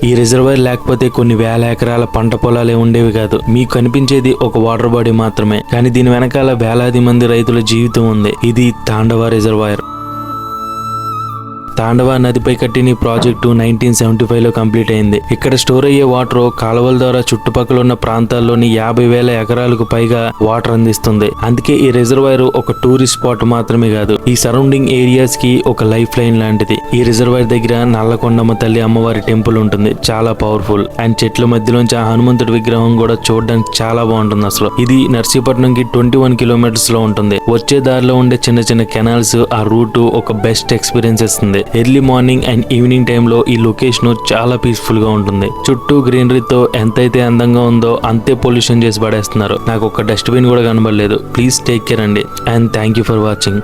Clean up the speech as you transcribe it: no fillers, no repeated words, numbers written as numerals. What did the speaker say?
ఈ రిజర్వాయర్ లేకపోతే కొన్ని వేల ఎకరాల పంట పొలాలే ఉండేవి కాదు. మీకు కనిపించేది ఒక వాటర్ బాడీ మాత్రమే, కానీ దీని వెనకాల వేలాది మంది రైతుల జీవితం ఉంది. ఇది తాండవ రిజర్వాయర్. తాండవ నదిపై కట్టిన ఈ ప్రాజెక్టు 1975లో కంప్లీట్ అయింది. ఇక్కడ స్టోర్ అయ్యే వాటర్ కాలువల ద్వారా చుట్టుపక్కల ఉన్న ప్రాంతాల్లోని 50,000 ఎకరాలకు పైగా వాటర్ అందిస్తుంది. అందుకే ఈ రిజర్వాయర్ ఒక టూరిస్ట్ స్పాట్ మాత్రమే కాదు, ఈ సరౌండింగ్ ఏరియాస్ కి ఒక లైఫ్ లైన్ లాంటిది. ఈ రిజర్వాయర్ దగ్గర నల్లకొండమ్మ తల్లి అమ్మవారి టెంపుల్ ఉంటుంది, చాలా పవర్ఫుల్. అండ్ చెట్ల మధ్యలోంచి ఆ హనుమంతుడి విగ్రహం కూడా చూడడానికి చాలా బాగుంటుంది. అసలు ఇది నర్సీపట్నంకి 21 కిలోమీటర్స్ లో ఉంటుంది. వచ్చే దారిలో ఉండే చిన్న చిన్న కెనాల్స్ ఆ రూట్ ఒక బెస్ట్ ఎక్స్పీరియన్స్ ఇస్తుంది. ఎర్లీ మార్నింగ్ అండ్ ఈవినింగ్ టైంలో ఈ లొకేషన్ చాలా పీస్ఫుల్ గా ఉంటుంది. చుట్టూ గ్రీనరీతో ఎంతైతే అందంగా ఉందో అంతే పొల్యూషన్ చేసి పడేస్తున్నారు. నాకు ఒక డస్ట్బిన్ కూడా కనబడలేదు. ప్లీజ్ టేక్ కేర్ అండి, and thank you for watching.